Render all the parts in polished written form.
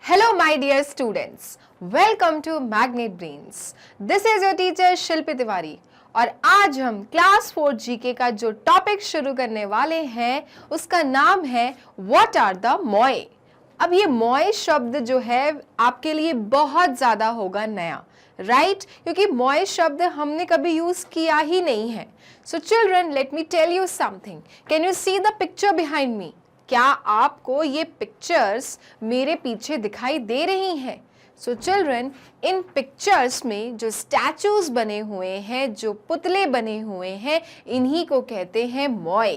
Hello, my dear students. Welcome to Magnet Brains. This is your teacher शिल्पी तिवारी और आज हम class 4 GK का जो टॉपिक शुरू करने वाले हैं उसका नाम है What are the मोए। अब ये मोए शब्द जो है आपके लिए बहुत ज़्यादा होगा नया, राइट? क्योंकि मोए शब्द हमने कभी यूज़ किया ही नहीं है। So children, let me tell you something. Can you see the picture behind me? क्या आपको ये पिक्चर्स मेरे पीछे दिखाई दे रही हैं? सो चिल्ड्रन, इन पिक्चर्स में जो स्टैचूज बने हुए हैं, जो पुतले बने हुए हैं, इन्हीं को कहते हैं मोए।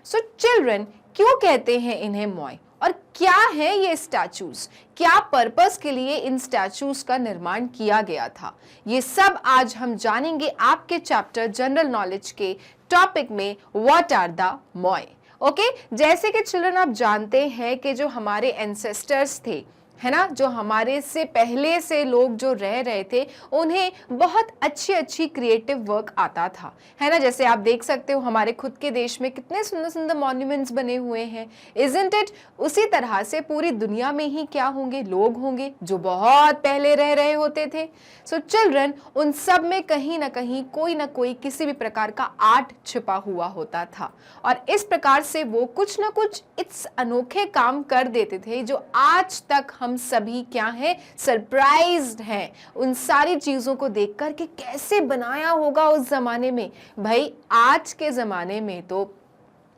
सो चिल्ड्रन, क्यों कहते हैं इन्हें मोए और क्या है ये स्टैचूज? क्या पर्पस के लिए इन स्टैचूज का निर्माण किया गया था? ये सब आज हम जानेंगे आपके चैप्टर जनरल नॉलेज के टॉपिक में व्हाट आर द मोए। ओके, जैसे कि चिल्ड्रन आप जानते हैं कि जो हमारे एंसेस्टर्स थे, है ना, जो हमारे से पहले से लोग जो रह रहे थे, उन्हें बहुत अच्छी क्रिएटिव वर्क आता था, है ना। जैसे आप देख सकते हो हमारे खुद के देश में कितने सुंदर सुंदर मॉन्यूमेंट्स बने हुए हैं, इजंट इट? उसी तरह से पूरी दुनिया में ही क्या होंगे, लोग होंगे जो बहुत पहले रह रहे होते थे। सो चिल्ड्रन, उन सब में कहीं ना कहीं कोई ना कोई किसी भी प्रकार का आर्ट छिपा हुआ होता था और इस प्रकार से वो कुछ ना कुछ इस अनोखे काम कर देते थे जो आज तक हम सभी क्या हैं, सरप्राइज्ड हैं उन सारी चीजों को देखकर कि कैसे बनाया होगा उस जमाने में। भाई आज के जमाने में तो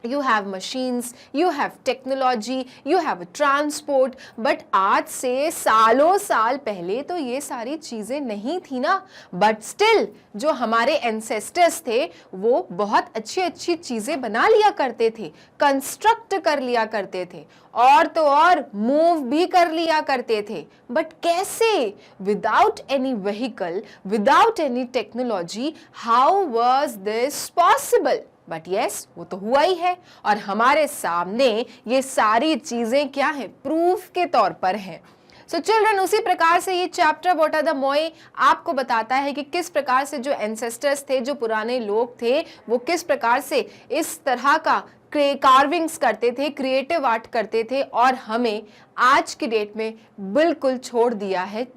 you have machines, you have technology, you have transport, but आज से सालों साल पहले तो ये सारी चीजें नहीं थी ना। बट स्टिल जो हमारे ancestors थे वो बहुत अच्छी चीजें बना लिया करते थे, कंस्ट्रक्ट कर लिया करते थे और तो और मूव भी कर लिया करते थे। बट कैसे? Without any vehicle, without any technology, how was this possible? But yes, वो तो हुआ ही है और हमारे सामने ये सारी चीजें क्या है, प्रूफ के तौर पर हैं। सो चिल्ड्रन, उसी प्रकार से ये चैप्टर व्हाट आर द मोए आपको बताता है कि किस प्रकार से जो एंसेस्टर्स थे, जो पुराने लोग थे, वो किस प्रकार से इस तरह का कार्विंग्स करते थे, क्रिएटिव आर्ट करते थे और हमें आज की डेट में बिल्कुल छोड़ दिया है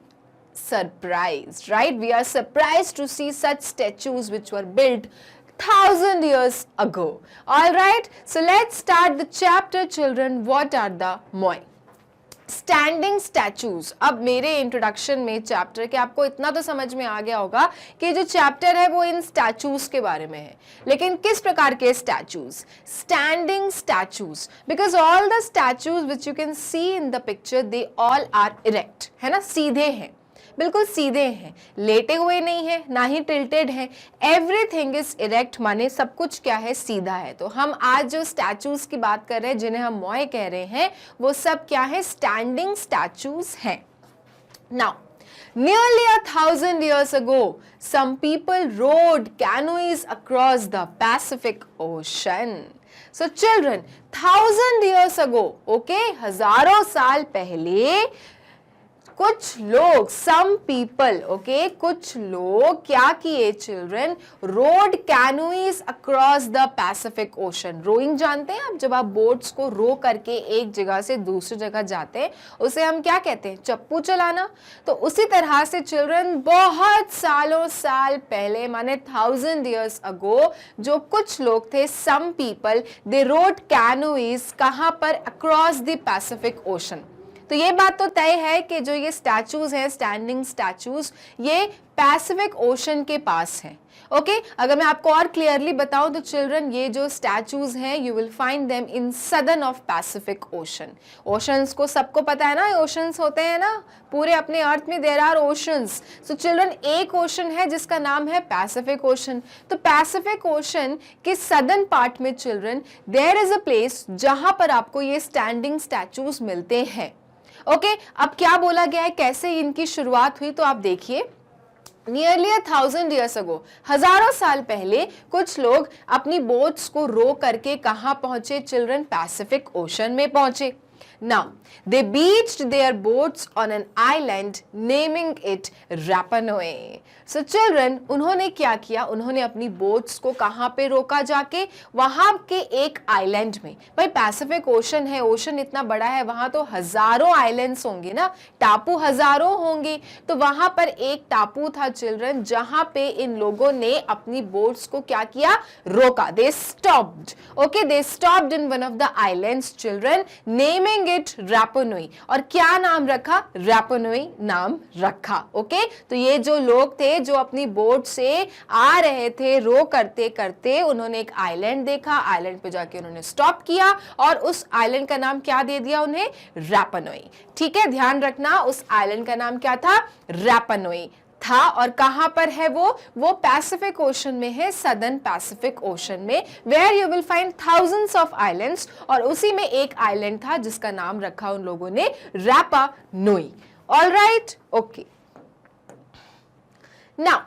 surprise, right? We are surprise to see such statues which were built 1000 years ago. All right, so let's start the chapter, children. What are the moai? Standing statues. अब मेरे इंट्रोडक्शन में चैप्टर के आपको इतना तो समझ में आ गया होगा कि जो चैप्टर है वो इन स्टैचूज के बारे में है, लेकिन किस प्रकार के statues? Standing statues, because all the statues which you can see in the picture they all are erect, है ना, सीधे हैं, बिल्कुल सीधे हैं, लेटे हुए नहीं है, ना ही टिल्टेड है। एवरीथिंग इज इरेक्ट, माने सब कुछ क्या है, सीधा है। तो हम आज जो स्टैचूज की बात कर रहे हैं, जिन्हें हम मोए कह रहे हैं, वो सब क्या है, स्टैंडिंग स्टैचूज हैं। Now nearly 1000 years ago, some people rowed canoes across the Pacific Ocean. So children, 1000 years ago, okay, हजारों साल पहले कुछ लोग, सम पीपल, ओके, कुछ लोग क्या किए children, rowed canoes across the Pacific Ocean. Rowing जानते हैं आप? जब आप बोट्स को रो करके एक जगह से दूसरी जगह जाते हैं, उसे हम क्या कहते हैं, चप्पू चलाना। तो उसी तरह से चिल्ड्रन बहुत सालों साल पहले, माने 1000 years ago, जो कुछ लोग थे, सम पीपल, दे रोड कैनोइज, कहाँ पर, अक्रॉस द पैसिफिक ओशन। तो ये बात तो तय है कि जो ये स्टैचूज हैं, स्टैंडिंग स्टैचूज, ये पैसिफिक ओशन के पास हैं। ओके, अगर मैं आपको और क्लियरली बताऊं तो चिल्ड्रन, ये जो स्टैचूज हैं, you will find them in southern of Pacific ocean. Oceans को सबको पता है ना, ओशंस होते हैं ना पूरे अपने अर्थ में, there are oceans. So children, एक ओशन है जिसका नाम है पैसिफिक ओशन। तो पैसिफिक ओशन के सदर्न पार्ट में children there is a place जहां पर आपको ये स्टैंडिंग स्टैचूज मिलते हैं। ओके, अब क्या बोला गया है, कैसे इनकी शुरुआत हुई, तो आप देखिए, नियरली 1000 years ago, हजारों साल पहले कुछ लोग अपनी बोट्स को रो करके कहाँ पहुंचे चिल्ड्रन, पैसिफिक ओशन में पहुंचे। Now, they beached their boats on an island, naming it Rapa Nui. So children, उन्होंने क्या किया, उन्होंने अपनी बोट्स को कहाँ पे रोका जाके, वहां के एक आइलैंड में। भाई पैसिफिक ओशन है, ओशन इतना बड़ा है, वहां तो हजारों आइलैंड्स होंगे ना, टापू हजारों होंगे, तो वहां पर एक टापू था चिल्ड्रन, जहां पे इन लोगों ने अपनी बोट्स को क्या किया, रोका। They stopped, okay, they stopped in one of the islands children, naming it Rapa Nui. और क्या नाम रखा, रैपा नुई नाम रखा। ओके, तो ये जो लोग थे जो अपनी बोट से आ रहे थे, रो करते करते उन्होंने एक आइलैंड देखा, आइलैंड पे जाके उन्होंने स्टॉप किया और उस आइलैंड का नाम क्या दे दिया उन्हें, रैपा नुई। ठीक है, ध्यान रखना, उस आइलैंड का नाम क्या था, रैपा नुई था। और कहां पर है वो पैसिफिक ओशन में है, सदर्न पैसिफिक ओशन में, where you will find thousands of islands. और उसी में एक आइलैंड था जिसका नाम रखा उन लोगों ने Rapa Nui. Alright, okay. Now,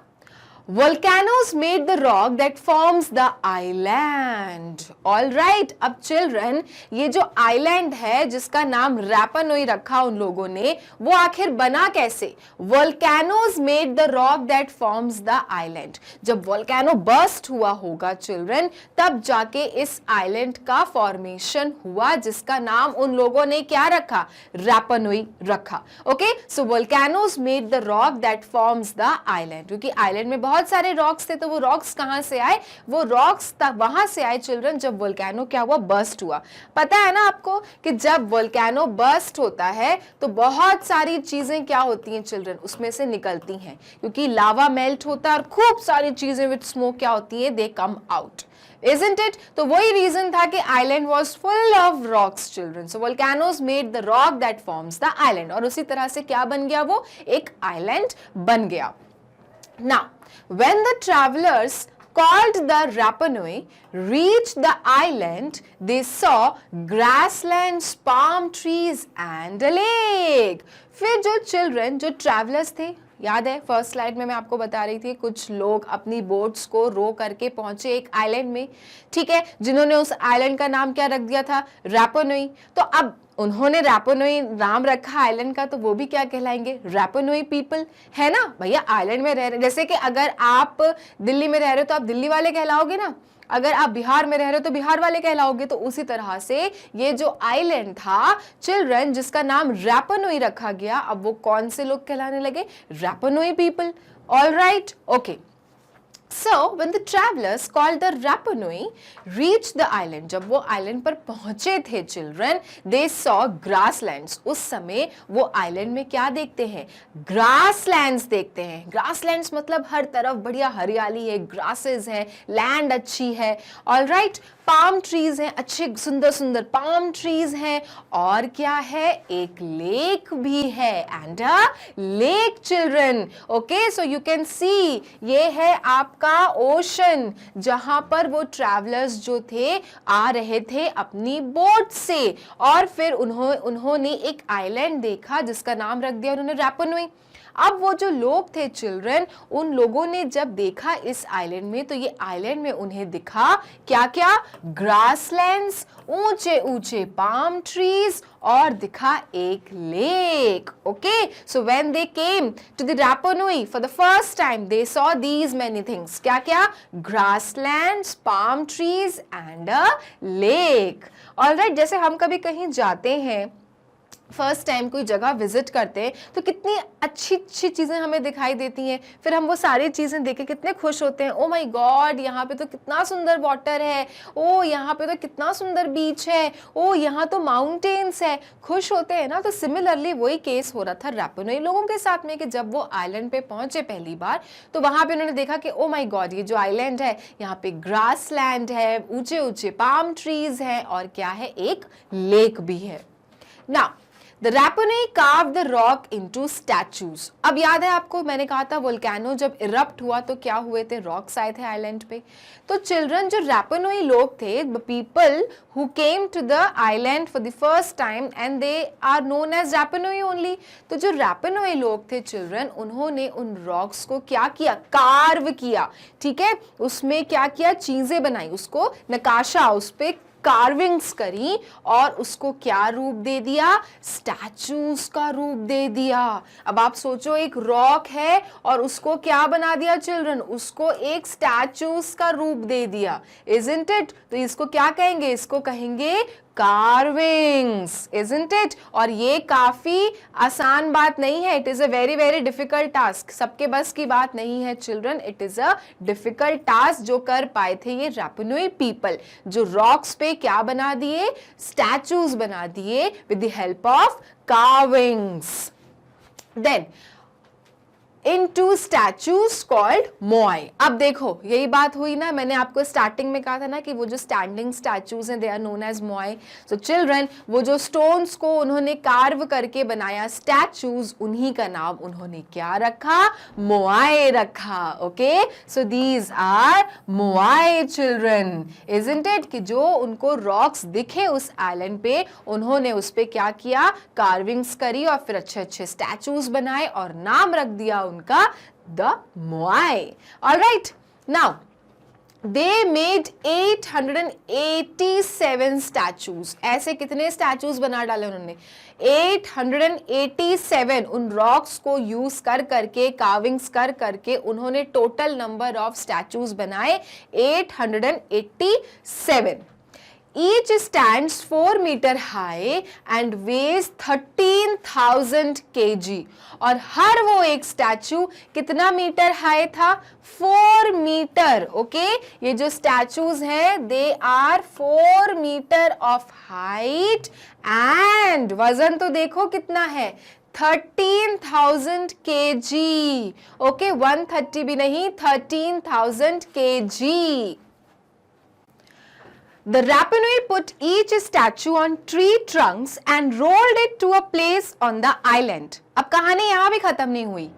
volcanoes made the rock that forms the island. All right, अब children, ये जो island है जिसका नाम रैपा नुई रखा उन लोगों ने, वो आखिर बना कैसे? Volcanoes made the rock that forms the island. जब volcano burst हुआ होगा children, तब जाके इस island का formation हुआ जिसका नाम उन लोगों ने क्या रखा, रैपा नुई रखा। Okay, so volcanoes made the rock that forms the island. क्योंकि island में बहुत सारे रॉक्स थे, तो वो रॉक्स कहां से आए, वो रॉक्स वहां से आए चिल्ड्रन जब वोल्केनो क्या हुआ, बर्स्ट हुआ। पता है ना आपको कि जब वोल्केनो बर्स्ट होता है तो बहुत सारी चीजें क्या होती हैं चिल्ड्रन, उसमें से निकलती हैं, क्योंकि लावा मेल्ट होता है और खूब सारी चीजें विद स्मोक क्या होती है, दे कम आउट, isn't it? तो वही रीजन था कि island was full of rocks children, so volcanoes made the rock that forms the island। और उसी तरह से क्या बन गया, वो एक island बन गया। Now, when the travelers called the Rapa Nui reached the island, they saw grasslands, palm trees and a lake. फिर जो children, जो travelers थे, याद है फर्स्ट स्लाइड में मैं आपको बता रही थी, कुछ लोग अपनी बोट्स को रो करके पहुंचे एक आइलैंड में, ठीक है, जिन्होंने उस आइलैंड का नाम क्या रख दिया था, रैपा नुई। तो अब उन्होंने रैपा नुई नाम रखा आइलैंड का, तो वो भी क्या कहलाएंगे, रैपा नुई पीपल, है ना भैया। आइलैंड में रह रहे, जैसे कि अगर आप दिल्ली में रह रहे हो तो आप दिल्ली वाले कहलाओगे ना, अगर आप बिहार में रह रहे हो तो बिहार वाले कहलाओगे। तो उसी तरह से ये जो आइलैंड था चिल्ड्रन जिसका नाम रैपा नुई रखा गया, अब वो कौन से लोग कहलाने लगे, Rapa Nui people. Alright, okay. So when the travelers called the Rapa Nui reached the island, जब वो आइलैंड पर पहुंचे थे चिल्ड्रन, they saw grasslands। उस समय वो आइलैंड में क्या देखते हैं, grasslands देखते हैं। grasslands मतलब हर तरफ बढ़िया हरियाली है, grasses है, लैंड अच्छी है। ऑलराइट, पाम ट्रीज हैं, अच्छे सुंदर सुंदर पाम ट्रीज हैं, और क्या है, एक लेक भी है, and a lake children. Okay, so you can सी ये है आपका ओशन, जहां पर वो ट्रैवलर्स जो थे आ रहे थे अपनी बोट से, और फिर उन्होंने एक आइलैंड देखा जिसका नाम रख दिया उन्होंने रैपा नुई। अब वो जो लोग थे चिल्ड्रन, उन लोगों ने जब देखा इस आइलैंड में, तो ये आइलैंड में उन्हें दिखा क्या क्या, ग्रासलैंड्स, ऊंचे ऊंचे पाम ट्रीज, और दिखा एक lake. Okay, so when they came to the Rapa Nui for the first time, they saw these many things, क्या क्या, grasslands, palm trees and a lake. Alright, जैसे हम कभी कहीं जाते हैं, फर्स्ट टाइम कोई जगह विजिट करते हैं, तो कितनी अच्छी अच्छी चीज़ें हमें दिखाई देती हैं, फिर हम वो सारी चीज़ें देख के कितने खुश होते हैं, ओ माय गॉड यहाँ पे तो कितना सुंदर वाटर है, ओ यहाँ पे तो कितना सुंदर बीच है, ओ यहाँ तो माउंटेन्स है, खुश होते हैं ना। तो सिमिलरली वही केस हो रहा था रैपा नुई लोगों के साथ में, कि जब वो आइलैंड पे पहुंचे पहली बार, तो वहाँ पे उन्होंने देखा कि ओ माय गॉड ये जो आइलैंड है, यहाँ पे ग्रास लैंड है, ऊंचे ऊंचे पाम ट्रीज हैं, और क्या है, एक लेक भी है। Now The Rapa Nui carved the rock into statues। अब याद है आपको, मैंने कहा था वोल्केनो जब इरप्ट हुआ तो क्या हुए थे, रॉक्स आए थे आइलैंड पे। तो चिल्ड्रन जो रैपा नुई लोग थे, the people who came to the island for the first time and they are known as Rapa Nui only। तो जो रैपा नुई लोग थे चिल्ड्रन, उन्होंने उन रॉक्स को क्या किया, कार्व किया, ठीक है, उसमें क्या किया, चीजें बनाई, उसको नकाशा, उस पे कार्विंग्स करी और उसको क्या रूप दे दिया, स्टैचूज का रूप दे दिया। अब आप सोचो एक रॉक है और उसको क्या बना दिया चिल्ड्रन, उसको एक स्टैचूज का रूप दे दिया, इजंट इट? तो इसको क्या कहेंगे, इसको कहेंगे कार्विंग्स, इजंट इट? और ये काफी आसान बात नहीं है, it is a very very difficult task, सबके बस की बात नहीं है children, it is a difficult task जो कर पाए थे ये रैपनोई पीपल, जो रॉक्स पे क्या बना दिए, स्टैचूज बना दिए with the help of carvings. Then into statues called moai। अब देखो यही बात हुई ना, मैंने आपको स्टार्टिंग में कहा था ना कि वो जो स्टैंडिंग स्टैचूज हैं they are known as moai. So children वो जो स्टोन्स को उन्होंने कार्व करके बनाया स्टैचूज, उन्हीं का नाम उन्होंने क्या रखा, मोai रखा। Okay, so these are moai children, isn't it? कि जो उनको रॉक्स दिखे उस आइलैंड पे, उन्होंने उस पे क्या किया, कार्विंग्स करी और फिर अच्छे अच्छे स्टैचूज बनाए और नाम रख दिया उनका the moai. Alright, now they made 887 statues. ऐसे कितने स्टैचूज बना डाले उन्होंने, 887 उन रॉक्स को यूज कर करके, कार्विंग्स कर करके उन्होंने टोटल नंबर ऑफ स्टैचूज बनाए 887। Each stands 4 meter high and weighs 13,000 kg। और हर वो एक स्टैचू कितना मीटर हाई था, 4 मीटर। ओके, ये जो स्टैचूज हैं they are 4 metre of height and वजन तो देखो कितना है, 13,000 kg। ओके, 130 भी नहीं, 13,000 kg। The Rapa Nui put each statue on tree trunks and rolled it to a place on the island। अब कहानी यहां भी खत्म नहीं हुई।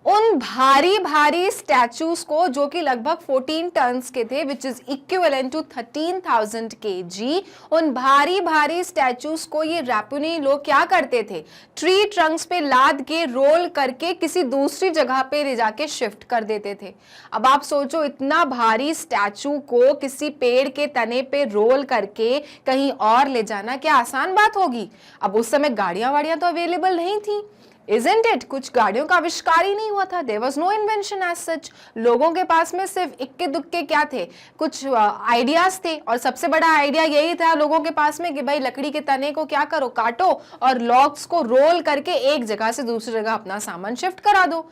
उन भारी भारी स्टैचूज को जो कि लगभग 14 टन्स के थे, which is equivalent to 13,000 kg, उन भारी भारी स्टैचूज को ये रैपुनी लोग क्या करते थे, ट्री ट्रंक्स पे लाद के रोल करके किसी दूसरी जगह पे ले जाके शिफ्ट कर देते थे। अब आप सोचो इतना भारी स्टैचू को किसी पेड़ के तने पे रोल करके कहीं और ले जाना क्या आसान बात होगी। अब उस समय गाड़ियां वाड़ियां तो अवेलेबल नहीं थी, Isn't it? कुछ गाड़ियों का आविष्कार ही नहीं हुआ था, there was no invention as such। लोगों के पास में सिर्फ इक्के दुक्के क्या थे, कुछ आइडियाज थे, और सबसे बड़ा आइडिया यही था लोगों के पास में कि भाई लकड़ी के तने को क्या करो, काटो और लॉग्स को रोल करके एक जगह से दूसरी जगह अपना सामान शिफ्ट करा दो।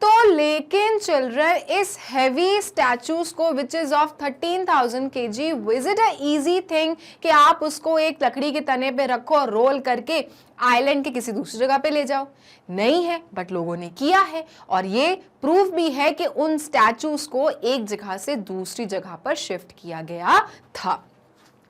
तो लेकिन चिल्ड्रन इस हैवी स्टैचूज को which is of 13,000 kg, was it a easy thing कि आप उसको एक लकड़ी के तने पे रखो और रोल करके आइलैंड के किसी दूसरी जगह पे ले जाओ? नहीं है, बट लोगों ने किया है और ये प्रूफ भी है कि उन स्टैचूज को एक जगह से दूसरी जगह पर शिफ्ट किया गया था।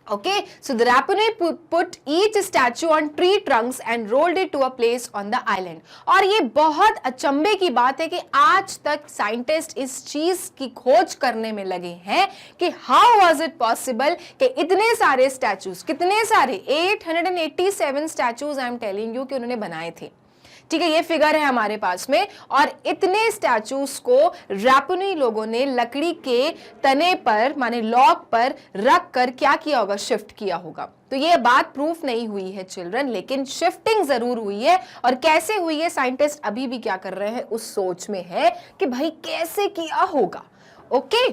Okay, so the Rapa Nui put each statue on tree trunks and rolled it to a place on the island। और ये बहुत अचंभे की बात है कि आज तक साइंटिस्ट इस चीज की खोज करने में लगे हैं कि हाउ वाज इट पॉसिबल कि इतने सारे स्टैचूज, कितने सारे 887 statues I am telling you कि उन्होंने बनाए थे। ठीक है, ये फिगर है हमारे पास में, और इतने स्टैचूज को रैपा नुई लोगों ने लकड़ी के तने पर माने लॉग पर रख कर क्या किया होगा, शिफ्ट किया होगा। तो ये बात प्रूफ नहीं हुई है चिल्ड्रन, लेकिन शिफ्टिंग जरूर हुई है। और कैसे हुई है, साइंटिस्ट अभी भी क्या कर रहे हैं, उस सोच में है कि भाई कैसे किया होगा। Okay,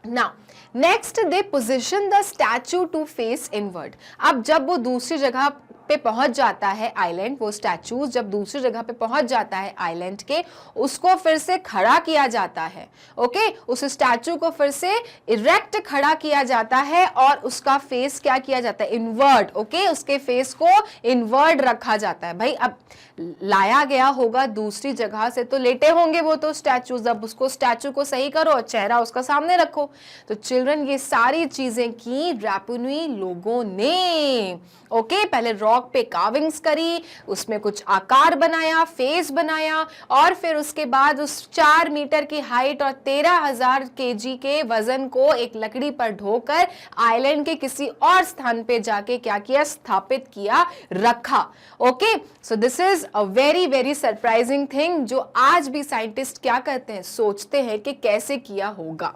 now next they position the statue to face inward. अब जब वो दूसरी जगह पे पहुंच जाता है आइलैंड, वो स्टैचूज जब दूसरी जगह पे पहुंच जाता है आइलैंड के, उसको फिर से खड़ा किया जाता है। ओके, उस स्टैचू को फिर से इरेक्ट खड़ा किया जाता है और उसका फेस क्या किया जाता है, इनवर्ड। ओके, उसके फेस को इनवर्ड रखा जाता है। भाई अब लाया गया होगा दूसरी जगह से तो लेटे होंगे वो तो स्टैचूज, अब उसको स्टैचू को सही करो, चेहरा उसका सामने रखो। तो चिल्ड्रन ये सारी चीजें की रैपा नुई लोगों ने। ओके, पहले रॉक पे कार्विंग्स करी, उसमें कुछ आकार बनाया, फेस बनाया, और फिर उसके बाद उस 4 मीटर की हाइट और 13,000 kg के वजन को एक लकड़ी पर ढोकर आइलैंड के किसी और स्थान पे जाके क्या किया, स्थापित किया, रखा। Okay, so this is a very very surprising thing जो आज भी साइंटिस्ट क्या करते हैं, सोचते हैं कि कैसे किया होगा।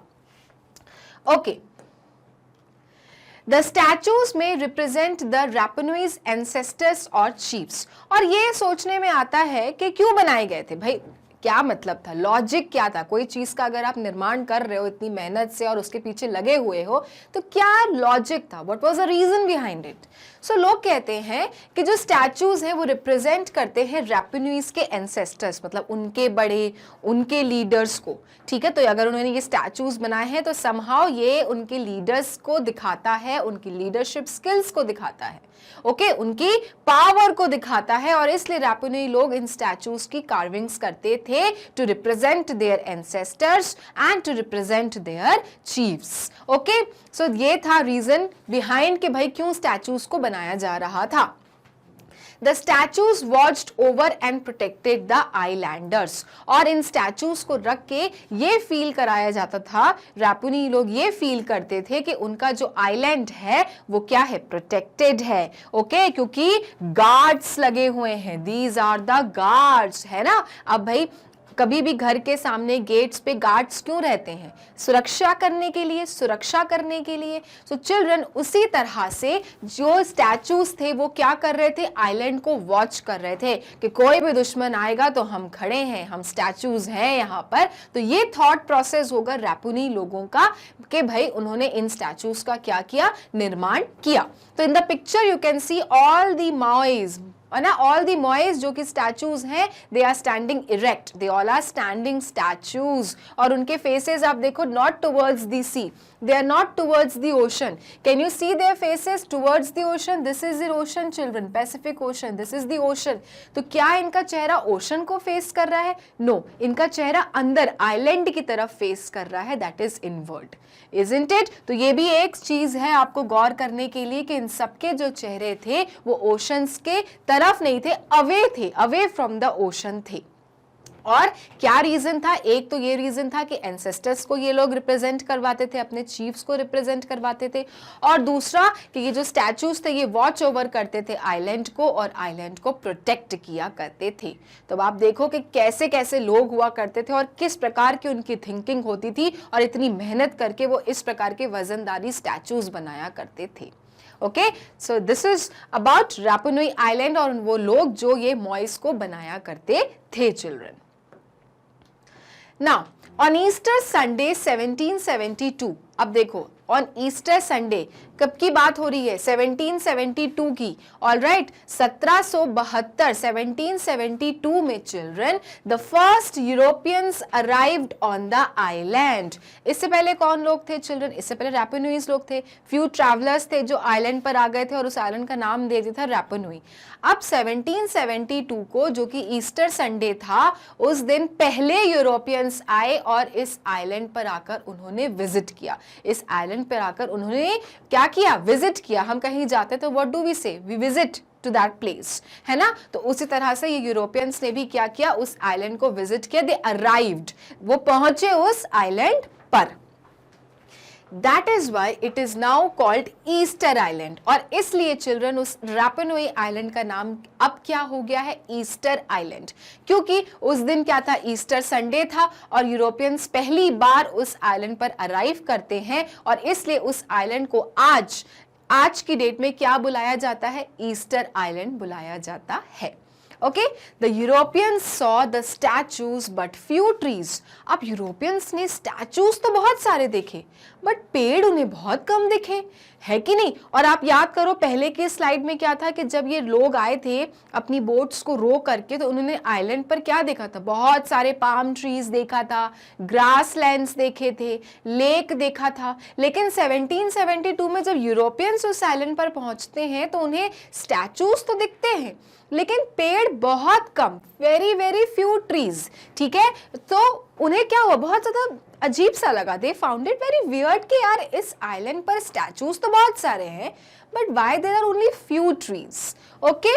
ओके, द स्टैचूज में रिप्रेजेंट द रैपनोइज एंसेस्टर्स और चीफ्स। और ये सोचने में आता है कि क्यों बनाए गए थे भाई, क्या मतलब था, लॉजिक क्या था, कोई चीज का अगर आप निर्माण कर रहे हो इतनी मेहनत से और उसके पीछे लगे हुए हो तो क्या लॉजिक था, what was the reason behind it. So लोग कहते हैं कि जो स्टैचूज हैं वो रिप्रेजेंट करते हैं रैपनोइज के एंसेस्टर्स, मतलब उनके बड़े, उनके लीडर्स को, ठीक है। तो अगर उन्होंने ये स्टैचूज बनाए हैं तो समहाउ ये उनके लीडर्स को दिखाता है, उनकी लीडरशिप स्किल्स को दिखाता है, ओके, उनकी पावर को दिखाता है। और इसलिए रैपनोई लोग इन स्टैचूज की कार्विंग्स करते थे to represent their ancestors and to represent their chiefs, okay. So ये था रीजन बिहाइंड कि भाई क्यों स्टैचूज को बनाया जा रहा था। The statues watched over and protected the islanders। और इन स्टैचूज को रख के ये फील कराया जाता था, रैपुनी लोग ये फील करते थे कि उनका जो आइलैंड है वो क्या है, प्रोटेक्टेड है, ओके, क्योंकि गार्ड्स लगे हुए हैं, दीज आर द गार्ड्स, है ना। अब भाई कभी भी घर के सामने गेट्स पे गार्ड्स क्यों रहते हैं, सुरक्षा करने के लिए, सुरक्षा करने के लिए। सो चिल्ड्रन उसी तरह से जो स्टैचूज थे वो क्या कर रहे थे, आइलैंड को वॉच कर रहे थे कि कोई भी दुश्मन आएगा तो हम खड़े हैं, हम स्टैचूज हैं यहाँ पर। तो ये थॉट प्रोसेस होगा रैपुनी लोगों का कि भाई उन्होंने इन स्टैचूज का क्या किया, निर्माण किया। तो in the picture you can see all the moais, और ना ऑल दी मॉइज जो कि स्टैचूज हैं, they are standing erect, they all are standing statues. और उनके फेसेस आप देखो, not towards the sea, they are not towards the ocean. Can you see their faces towards the ocean? This is the ocean children, Pacific Ocean, this is the ocean. तो क्या इनका चेहरा ocean को face कर रहा है? No, इनका चेहरा अंदर आइलैंड की तरफ फेस कर रहा है, that is inward, isn't it? तो ये भी एक चीज है आपको गौर करने के लिए कि इन सबके जो चेहरे थे वो ओशंस के तरफ नहीं थे, अवे थे, अवे फ्रॉम द ओशन थे। और क्या रीजन था, एक तो ये रीजन था कि एंसेस्टर्स को ये लोग रिप्रेजेंट करवाते थे, अपने चीफ्स को रिप्रेजेंट करवाते थे, और दूसरा कि ये जो स्टैचूज थे ये वॉच ओवर करते थे आइलैंड को और आइलैंड को प्रोटेक्ट किया करते थे। तो अब आप देखो कि कैसे कैसे लोग हुआ करते थे और किस प्रकार की उनकी थिंकिंग होती थी और इतनी मेहनत करके वो इस प्रकार के वजनदारी स्टैचूज बनाया करते थे। Okay, so this is about Rapa Nui island और वो लोग जो ये मॉइस को बनाया करते थे children. Now, on Easter Sunday 1772, अब देखो ऑन ईस्टर संडे कब की बात हो रही है, 1772 की, ऑलराइट, 1772 में children the first Europeans arrived on the island. इससे पहले कौन लोग थे चिल्ड्रन, इससे पहले रैपनोइज लोग थे, फ्यू ट्रैवलर्स थे जो आइलैंड पर आ गए थे और उस आइलैंड का नाम दे दिया था रैपनोई। अब 1772 को जो कि ईस्टर संडे था उस दिन पहले यूरोपियंस आए और इस आइलैंड पर आकर उन्होंने विजिट किया, इस आइलैंड पर आकर उन्होंने क्या किया, विजिट किया। हम कहीं जाते तो what do we say, we visit to that place, है ना। तो उसी तरह से ये यूरोपियंस ने भी क्या किया, उस आइलैंड को विजिट किया, दे अराइव्ड, वो पहुंचे उस आइलैंड पर। That is why it is now called Easter Island। और इसलिए चिल्ड्रन उस रैपनोई आइलैंड का नाम अब क्या हो गया है, ईस्टर आइलैंड, क्योंकि उस दिन क्या था, ईस्टर संडे था और यूरोपियंस पहली बार उस आइलैंड पर अराइव करते हैं और इसलिए उस आइलैंड को आज की डेट में क्या बुलाया जाता है, ईस्टर आइलैंड बुलाया जाता है। Okay, the Europeans saw the statues but few trees. अब यूरोपियंस ने स्टैचूज तो बहुत सारे देखे बट पेड़ उन्हें बहुत कम दिखे, है कि नहीं। और आप याद करो पहले के स्लाइड में क्या था कि जब ये लोग आए थे अपनी बोट्स को रो करके तो उन्होंने आइलैंड पर क्या देखा था, बहुत सारे पाम ट्रीज देखा था, ग्रास लैंड्स देखे थे, लेक देखा था। लेकिन 1772 में जब यूरोपियंस उस आइलैंड पर पहुंचते हैं तो उन्हें स्टैचूज तो दिखते हैं लेकिन पेड़ बहुत कम, वेरी वेरी फ्यू ट्रीज, ठीक है। तो उन्हें क्या हुआ, बहुत ज्यादा अजीब सा लगा, they found it very weird कि यार इस आइलैंड पर स्टैचूज तो बहुत सारे हैं but why there are only few trees. Okay,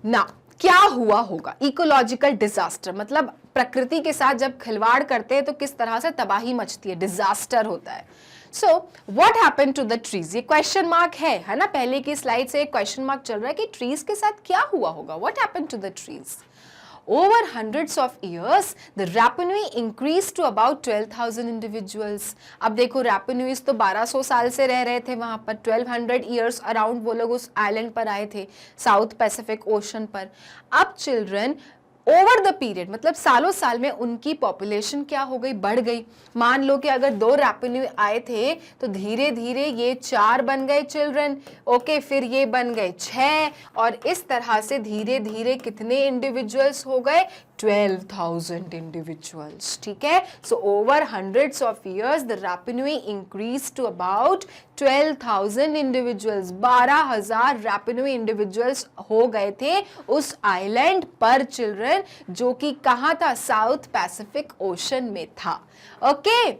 ना क्या हुआ होगा, इकोलॉजिकल डिजास्टर, मतलब प्रकृति के साथ जब खिलवाड़ करते हैं तो किस तरह से तबाही मचती है, डिजास्टर होता है। So what happened to the trees? ये क्वेश्चन मार्क है ना, पहले की स्लाइड से एक क्वेश्चन मार्क चल रहा है कि ट्रीज के साथ क्या हुआ होगा, what happened to the trees? Over hundreds of years, the Rapanui increased to about 12,000 individuals. अब देखो Rapanuis तो 1200 साल से रह रहे थे वहां पर, 1200 years अराउंड वो लोग उस आइलैंड पर आए थे, साउथ पैसिफिक ओशन पर. अब चिल्ड्रन ओवर द पीरियड, मतलब सालों साल में उनकी पॉपुलेशन क्या हो गई, बढ़ गई. मान लो कि अगर 2 रैपिन्यू आए थे तो धीरे धीरे ये 4 बन गए चिल्ड्रन. ओके, फिर ये बन गए 6, और इस तरह से धीरे धीरे कितने इंडिविजुअल्स हो गए, 12,000 individuals. ठीक है. So over hundreds of years the Rapanui increased to about 12,000 individuals. 12,000 Rapanui individuals हो गए थे उस आइलैंड पर चिल्ड्रन, जो कि कहाँ था, साउथ पैसिफिक ओशन में था. Okay.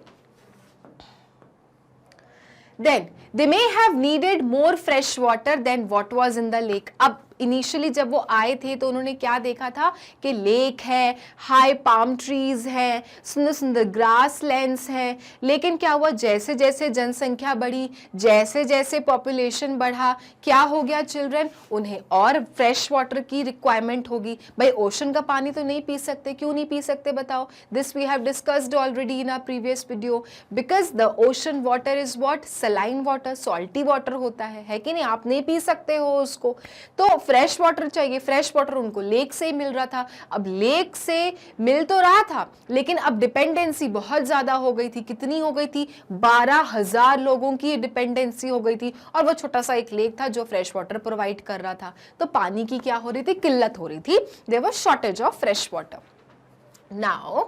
Then they may have needed more fresh water than what was in the lake. अब इनिशियली जब वो आए थे तो उन्होंने क्या देखा था कि लेक है, हाई पाम ट्रीज है, सुंदर सुंदर ग्रास लैंड्स हैं. लेकिन क्या हुआ, जैसे जैसे जनसंख्या बढ़ी, जैसे जैसे पॉपुलेशन बढ़ा, क्या हो गया चिल्ड्रन, उन्हें और फ्रेश वाटर की रिक्वायरमेंट होगी. भाई ओशन का पानी तो नहीं पी सकते, क्यों नहीं पी सकते बताओ. This we have discussed already in our previous video. Because the ocean water is what, saline water, salty water होता है कि नहीं. आप नहीं पी सकते हो उसको, तो फ्रेश वाटर चाहिए. फ्रेश वाटर उनको लेक से ही मिल रहा था. अब लेक से मिल तो रहा था, लेकिन अब डिपेंडेंसी बहुत ज्यादा हो गई थी. कितनी हो गई थी, 12,000 लोगों की डिपेंडेंसी हो गई थी, और वो छोटा सा एक लेक था जो फ्रेश वाटर प्रोवाइड कर रहा था. तो पानी की क्या हो रही थी, किल्लत हो रही थी. There was shortage of fresh water. Now,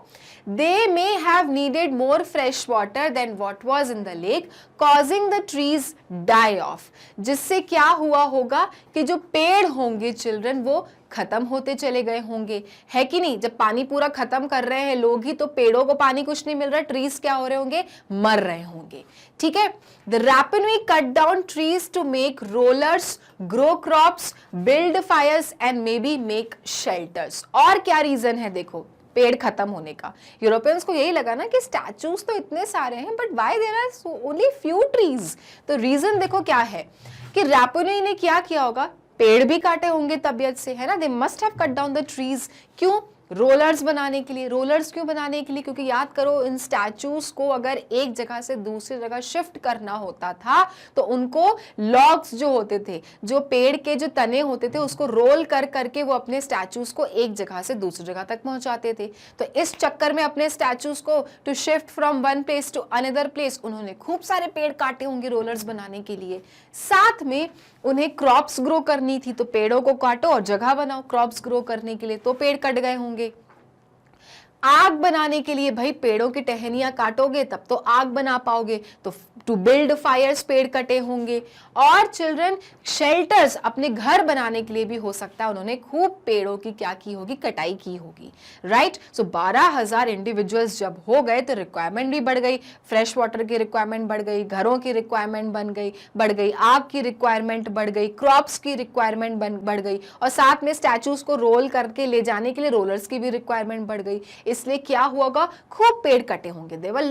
they may have needed more fresh water than what was in the lake, causing the trees die off. जिससे क्या हुआ होगा कि जो पेड़ होंगे चिल्ड्रन वो खत्म होते चले गए होंगे, है कि नहीं. जब पानी पूरा खत्म कर रहे हैं लोग ही, तो पेड़ों को पानी कुछ नहीं मिल रहा, ट्रीज क्या हो रहे होंगे, मर रहे होंगे. ठीक है. The Rapanui cut down trees to make rollers, grow crops, build fires and maybe make shelters. और क्या रीजन है देखो पेड़ खत्म होने का. यूरोपियंस को यही लगा ना कि स्टैचूज तो इतने सारे हैं, but why there are only few trees. तो रीजन देखो क्या है कि रैपनुई ने क्या किया होगा, पेड़ भी काटे होंगे तबीयत से, है ना. They must have cut down the trees. क्यों, रोलर्स बनाने के लिए. रोलर्स क्यों बनाने के लिए, क्योंकि याद करो इन स्टैचूज को अगर एक जगह से दूसरी जगह शिफ्ट करना होता था तो उनको लॉग्स जो होते थे, जो पेड़ के जो तने होते थे, उसको रोल कर करके वो अपने स्टैचूज को एक जगह से दूसरी जगह तक पहुंचाते थे. तो इस चक्कर में अपने स्टैचूज को to shift from one place to another place उन्होंने खूब सारे पेड़ काटे होंगे रोलर्स बनाने के लिए. साथ में उन्हें क्रॉप्स ग्रो करनी थी, तो पेड़ों को काटो और जगह बनाओ क्रॉप्स ग्रो करने के लिए, तो पेड़ कट गए होंगे. आग बनाने के लिए भाई पेड़ों की टहनियां काटोगे तब तो आग बना पाओगे, तो टू बिल्ड फायर्स पेड़ कटे होंगे. और चिल्ड्रन शेल्टर्स अपने घर बनाने के लिए भी हो सकता है उन्होंने खूब पेड़ों की क्या की होगी, कटाई की होगी. राइट. सो 12,000 इंडिविजुअल्स जब हो गए तो रिक्वायरमेंट भी बढ़ गई, फ्रेश वाटर की रिक्वायरमेंट बढ़ गई, घरों की रिक्वायरमेंट बढ़ गई, आग की रिक्वायरमेंट बढ़ गई, क्रॉप्स की रिक्वायरमेंट बढ़ गई, और साथ में स्टैचूज को रोल करके ले जाने के लिए रोलर्स की भी रिक्वायरमेंट बढ़ गई. इसलिए क्या हुआ, खूब पेड़ कटे होंगे. There were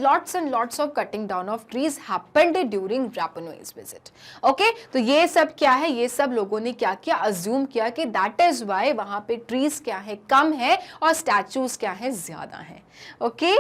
lots and lots of cutting down of trees happened during Rapanui's visit. Okay. तो ये सब क्या है, ये सब लोगों ने क्या किया, अज्यूम किया कि दैट इज वाई वहां पे ट्रीज क्या है, कम है, और स्टैचूज क्या है, ज्यादा है. Okay.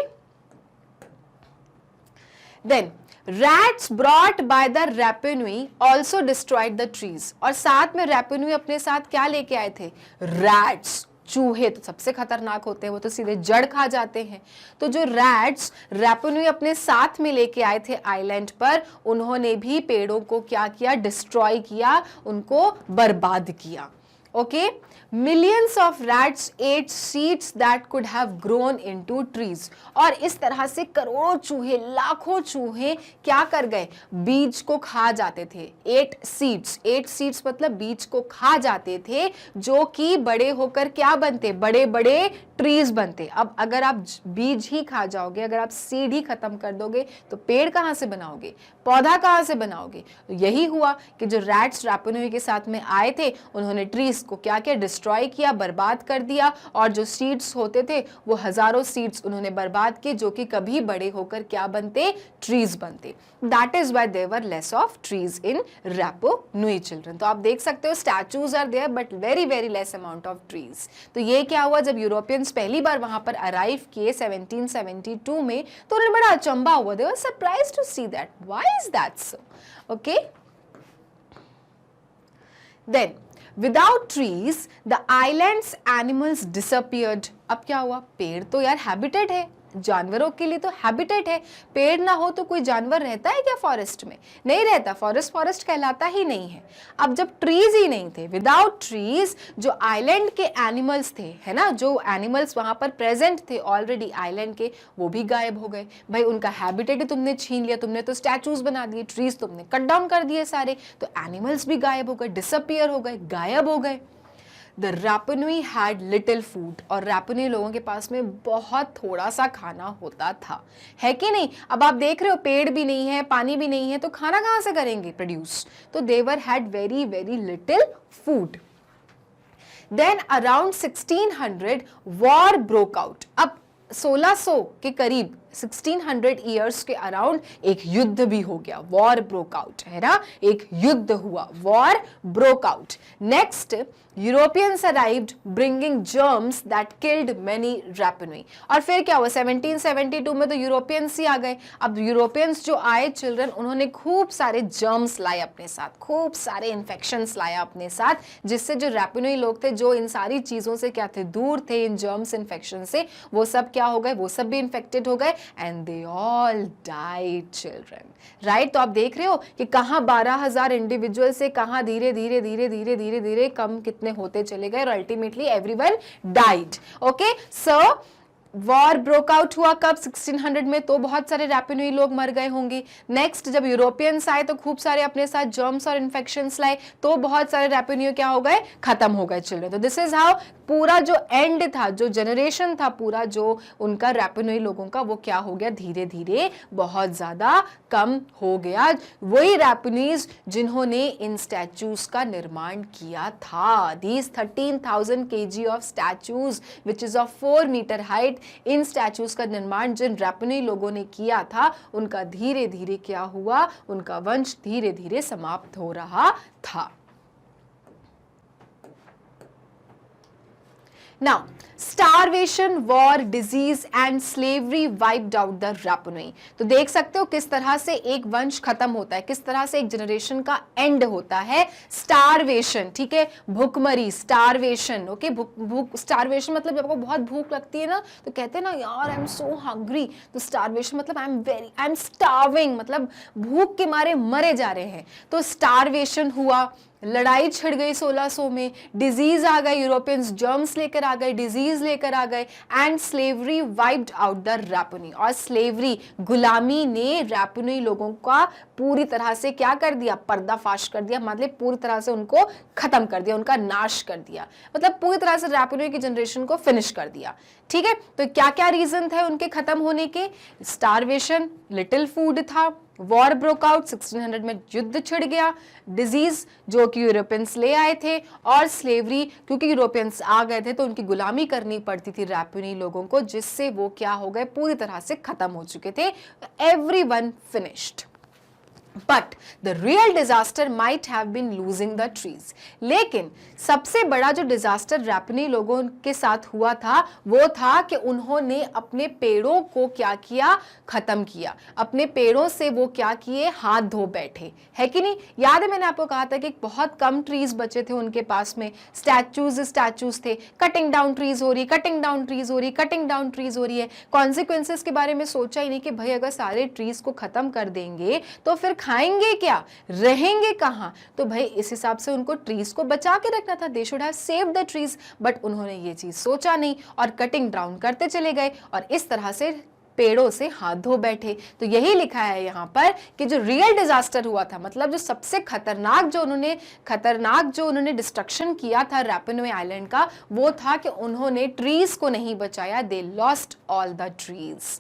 Then Rats brought by the Rapanui also destroyed the trees. और साथ में Rapanui अपने साथ क्या लेके आए थे, रैट्स. चूहे तो सबसे खतरनाक होते हैं, वो तो सीधे जड़ खा जाते हैं. तो जो रैट्स रैपनुई अपने साथ में लेके आए थे आइलैंड पर, उन्होंने भी पेड़ों को क्या किया, डिस्ट्रॉय किया, उनको बर्बाद किया. Okay. Millions of rats ate seeds that could have grown into trees. और इस तरह से करोड़ों चूहे, लाखों चूहे क्या कर गए, बीज को खा जाते थे. 8 seeds मतलब बीज को खा जाते थे, जो कि बड़े होकर क्या बनते, बड़े बड़े ट्रीज बनते. अब अगर आप बीज ही खा जाओगे, अगर आप सीड ही खत्म कर दोगे, तो पेड़ कहाँ से बनाओगे, पौधा कहाँ से बनाओगे. यही हुआ कि जो रैट्स रैपनुई के साथ में आए थे, उन्होंने ट्रीज ट्रीज को क्या किया, डिस्ट्रॉय किया, बर्बाद कर दिया, और जो सीड्स होते थे वो हजारों सीड्स उन्होंने बर्बाद किए, जो कि कभी बड़े होकर क्या बनते, ट्रीज बनते। That is why there were less of trees in Rapa Nui children. तो आप देख सकते हो statues are there but very very less amount of trees. तो ये क्या हुआ, जब यूरोपियंस पहली बार वहां पर अराइव किए 1772 में, तो उन्हें बड़ा अचंभा हुआ, they were surprised to see that why is that so. Okay, then without trees the island's animals disappeared। अब क्या हुआ, पेड़ तो यार हैबिटेट है, जानवरों के लिए तो हैबिटेट है, पेड़ ना हो तो कोई जानवर रहता है क्या फॉरेस्ट में, नहीं रहता, फॉरेस्ट फॉरेस्ट कहलाता ही नहीं है। अब जब ट्रीज ही नहीं थे, विदाउट ट्रीज जो आइलैंड के एनिमल्स थे, है ना, जो एनिमल्स वहां पर प्रेजेंट थे ऑलरेडी आइलैंड के, वो भी गायब हो गए। भाई उनका हैबिटेट ही तुमने छीन लिया, तुमने तो स्टैचूज बना दिए, ट्रीज तुमने कट डाउन कर दिए सारे, तो एनिमल्स भी गायब हो गए, डिसअपियर हो गए, गायब हो गए। द रैपनुई हैड लिटिल फूड, और रैपनुई लोगों के पास में बहुत थोड़ा सा खाना होता था, है कि नहीं। अब आप देख रहे हो पेड़ भी नहीं है, पानी भी नहीं है, तो खाना कहां से करेंगे प्रोड्यूस, तो they had very very little food. Then around 1600 war broke out. अब 1600 के करीब 1600 ईयर्स के अराउंड एक युद्ध भी हो गया, वॉर ब्रोक आउट, है ना, एक युद्ध हुआ, war broke out. Next Europeans arrived bringing germs that killed many Rapa Nui. और फिर क्या हुआ, 1772 में तो यूरोपियंस ही आ गए। अब यूरोपियंस जो आए चिल्ड्रन, उन्होंने खूब सारे जर्म्स लाए अपने साथ, खूब सारे इन्फेक्शंस लाया अपने साथ, जिससे जो रैपनुई लोग थे, जो इन सारी चीजों से क्या थे, दूर थे, इन जर्म्स इन्फेक्शन से, वो सब क्या हो गए, वो सब भी इन्फेक्टेड हो गए, and they all died children, right। तो आप देख रहे हो कि कहां 12,000 इंडिविजुअल से कहां धीरे धीरे धीरे धीरे धीरे धीरे कम कितने होते चले गए, और अल्टीमेटली एवरीवन डाइड। ओके, सो वॉर ब्रोक आउट हुआ कब, 1600 में, तो बहुत सारे रैपनुई लोग मर गए होंगे। नेक्स्ट जब यूरोपियंस आए तो खूब सारे अपने साथ जर्म्स और इन्फेक्शंस लाए, तो बहुत सारे रैपनुई क्या हो गए, खत्म हो गए चिल्ड्रन। तो दिस इज हाउ पूरा जो एंड था, जो जनरेशन था पूरा जो उनका रैपनुई लोगों का, वो क्या हो गया, धीरे धीरे बहुत ज्यादा कम हो गया। वही रैपनुईज जिन्होंने इन स्टैचूज का निर्माण किया था, these 13,000 kg of statues which is of 4 metre height, इन स्टैचूज का निर्माण जिन रैपनुई लोगों ने किया था, उनका धीरे धीरे क्या हुआ, उनका वंश धीरे धीरे समाप्त हो रहा था। Now, starvation, war, disease and slavery wiped out the Rapanui। तो देख सकते हो किस तरह से एक वंश खत्म होता है, किस तरह से एक जनरेशन का एंड होता है। स्टारवेशन, ठीक है, भूखमरी, स्टारवेशन। ओके, भूख, स्टारवेशन मतलब जब आपको बहुत भूख लगती है ना, तो कहते हैं ना यार आई एम सो हंग्री, तो स्टारवेशन मतलब आई एम स्टार्विंग, मतलब भूख के मारे मरे जा रहे हैं। तो स्टारवेशन हुआ, लड़ाई छिड़ गई 1600 में, डिजीज आ गए, यूरोपियंस जर्म्स लेकर आ गए, डिजीज लेकर आ गए, and slavery wiped out the Rapa Nui. और स्लेवरी, गुलामी ने रैपनुई लोगों का पूरी तरह से क्या कर दिया, पर्दाफाश कर दिया, मतलब पूरी तरह से उनको खत्म कर दिया, उनका नाश कर दिया, मतलब पूरी तरह से रैपनुई की जनरेशन को फिनिश कर दिया। ठीक है, तो क्या क्या रीजन थे उनके खत्म होने के, स्टारवेशन, लिटिल फूड था, वॉर ब्रोक आउट, 1600 में युद्ध छिड़ गया, डिजीज जो कि यूरोपियंस ले आए थे, और स्लेवरी, क्योंकि यूरोपियंस आ गए थे तो उनकी गुलामी करनी पड़ती थी रैपनुई लोगों को, जिससे वो क्या हो गए, पूरी तरह से खत्म हो चुके थे। Everyone finished. But the real disaster might have been losing the trees। लेकिन सबसे बड़ा जो डिजास्टर रैपनुई लोगों के साथ हुआ था, वो था कि उन्होंने अपने पेड़ों को क्या किया, खत्म किया। अपने पेड़ों से वो क्या किए, हाथ धो बैठे, है कि नहीं। याद है मैंने आपको कहा था कि बहुत कम ट्रीज बचे थे उनके पास में, स्टैचूज थे, कटिंग डाउन ट्रीज हो रही, कटिंग डाउन ट्रीज हो रही, कटिंग डाउन ट्रीज हो रही है। कॉन्सिक्वेंसेस के बारे में सोचा ही नहीं कि भाई अगर सारे ट्रीज को खत्म कर देंगे तो फिर खाएंगे क्या, रहेंगे कहां। तो भाई इस हिसाब से उनको ट्रीज को बचा के रखना था, they should have saved the trees, but उन्होंने ये चीज सोचा नहीं और कटिंग डाउन करते चले गए और इस तरह से पेड़ों से हाथ धो बैठे। तो यही लिखा है यहाँ पर कि जो रियल डिजास्टर हुआ था, मतलब जो सबसे खतरनाक जो उन्होंने डिस्ट्रक्शन किया था रैपनुई आइलैंड का, वो था कि उन्होंने ट्रीज को नहीं बचाया, they lost all the trees.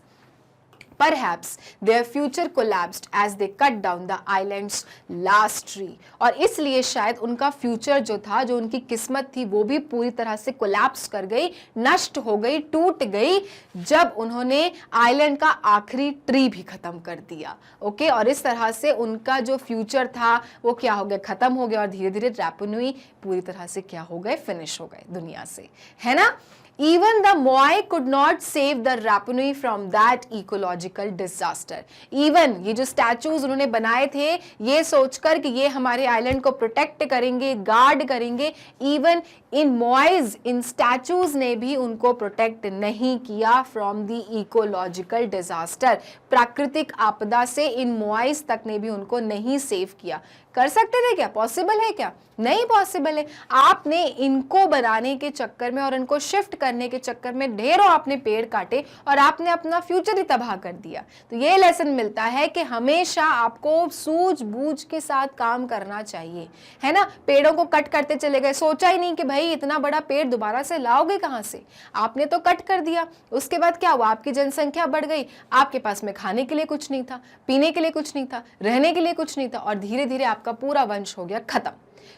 Perhaps their future collapsed as they cut down the island's last tree. और इसलिए शायद उनका फ्यूचर जो था, जो उनकी किस्मत थी, वो भी पूरी तरह से कोलैप्स कर गई, नष्ट हो गई, टूट गई, जब उन्होंने आइलैंड का आखिरी ट्री भी खत्म कर दिया। ओके, और इस तरह से उनका जो फ्यूचर था वो क्या हो गया, खत्म हो गया, और धीरे धीरे रैपो नुई पूरी तरह से क्या हो गए, फिनिश हो गए दुनिया से, है ना। Even the Moai could not save the Rapa Nui from that ecological disaster. Even ये जो स्टैचूज उन्होंने बनाए थे ये सोचकर कि ये हमारे आइलैंड को प्रोटेक्ट करेंगे, गार्ड करेंगे, even in Moiz, in statues ने भी उनको प्रोटेक्ट नहीं किया फ्रॉम द इकोलॉजिकल डिजास्टर। प्राकृतिक आपदा से इन मोइज तक ने भी उनको नहीं सेव किया। कर सकते थे क्या? पॉसिबल है क्या? नहीं पॉसिबल है। आपने इनको बनाने के चक्कर में और इनको शिफ्ट करने के चक्कर में ढेरों आपने पेड़ काटे और आपने अपना फ्यूचर ही तबाह कर दिया। तो ये लेसन मिलता है कि हमेशा आपको सूझबूझ के साथ काम करना चाहिए, है ना। पेड़ों को कट करते चले गए, सोचा ही नहीं कि भाई इतना बड़ा पेड़ दोबारा से लाओगे कहां से, आपने तो कट कर दिया। उसके बाद क्या हुआ, आपकी जनसंख्या बढ़ गई, आपके पास में खाने के लिए कुछ नहीं था, पीने के लिए कुछ नहीं था, रहने के लिए कुछ नहीं था, और धीरे धीरे आपका पूरा वंश हो गया खत्म।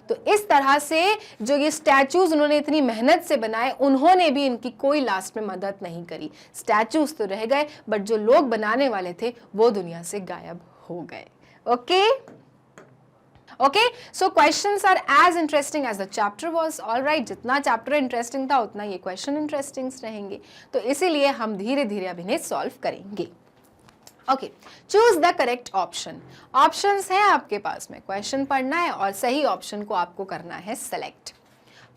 तो इस तरह से जो ये स्टैचूज उन्होंने इतनी मेहनत से बनाए, उन्होंने भी इनकी कोई लास्ट में मदद नहीं करी। स्टैचूज तो रह गए, बट जो लोग बनाने वाले थे वो दुनिया से गायब हो गए। Okay okay, so questions are as interesting as the chapter was. Alright, जितना चैप्टर इंटरेस्टिंग था उतना ये क्वेश्चन इंटरेस्टिंग रहेंगे, तो इसीलिए हम धीरे धीरे अब इन्हें सॉल्व करेंगे। Okay, choose the correct option. Options हैं आपके पास में, क्वेश्चन पढ़ना है और सही ऑप्शन को आपको करना है select.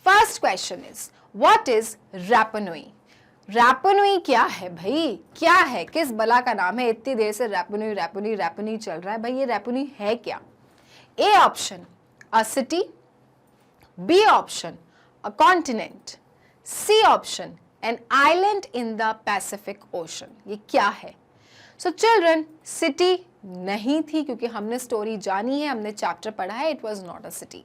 First question is, what is Rapa Nui? Rapa Nui क्या है भाई, क्या है, किस बला का नाम है? इतनी देर से Rapa Nui Rapa Nui Rapa Nui चल रहा है, भाई ये रैपा नुई है क्या? A option a city, B option a continent, C option an island in the Pacific Ocean. ये क्या है? सो चिल्ड्रन, सिटी नहीं थी क्योंकि हमने स्टोरी जानी है, हमने चैप्टर पढ़ा है, it was not a city.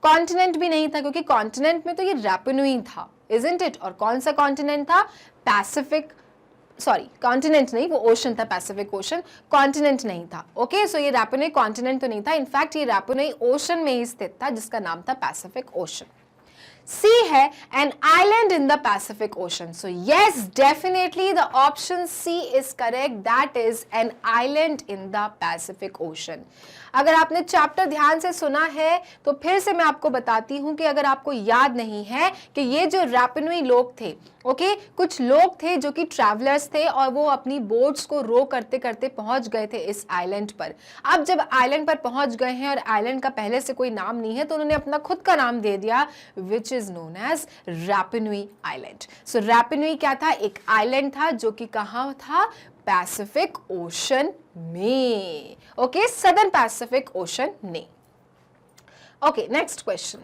Continent भी नहीं था क्योंकि कॉन्टिनेंट में तो ये रैपा नुई था, इजंट इट? और कौन सा कॉन्टिनेंट था? पैसिफिक, सॉरी कॉन्टिनेंट नहीं, वो ओशन था, पैसिफिक ओशन, कॉन्टिनेंट नहीं था। ओके, सो ये रैपा नुई कॉन्टिनेंट तो नहीं था, इनफैक्ट ये रैपा नुई ओशन में ही स्थित था जिसका नाम था पैसिफिक ओशन। C है an island in the Pacific Ocean. So yes, definitely the option C is correct. That is an island in the Pacific Ocean. अगर आपने चैप्टर ध्यान से सुना है तो फिर से मैं आपको बताती हूं कि अगर आपको याद नहीं है कि ये जो रैपा नुई लोग थे, ओके, कुछ लोग थे जो कि ट्रैवलर्स थे और वो अपनी बोट्स को रो करते करते पहुंच गए थे इस आइलैंड पर। अब जब आइलैंड पर पहुंच गए हैं और आइलैंड का पहले से कोई नाम नहीं है तो उन्होंने अपना खुद का नाम दे दिया, which is known as Rapa Nui island. So Rapa Nui क्या था? एक आइलैंड था जो कि कहां था? पैसिफिक ओशन में। ओके, सदर्न पैसिफिक ओशन में। Okay, next question,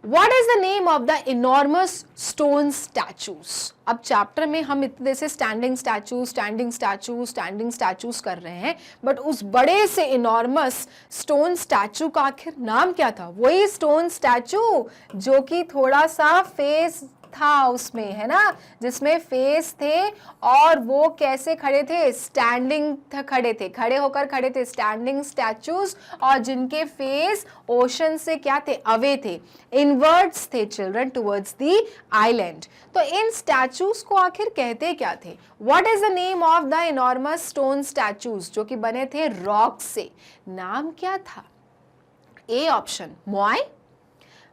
What is the name of the enormous stone statues? अब चैप्टर में हम इतने से स्टैंडिंग स्टैचूज कर रहे हैं, बट उस बड़े से इनॉर्मस स्टोन स्टैचू का आखिर नाम क्या था? वही स्टोन स्टैचू जो कि थोड़ा सा फेस था उसमें, है ना, जिसमें फेस थे और वो कैसे खड़े थे? स्टैंडिंग खड़े थे, खड़े होकर खड़े थे, स्टैंडिंग स्टैचूज, और जिनके फेस ओशन से क्या थे? अवे थे, इनवर्ड्स थे चिल्ड्रन, टुवर्ड्स द आइलैंड। तो इन स्टैचूज को आखिर कहते क्या थे? What is the name of the enormous stone statues जो कि बने थे रॉक से? नाम क्या था? A option moai,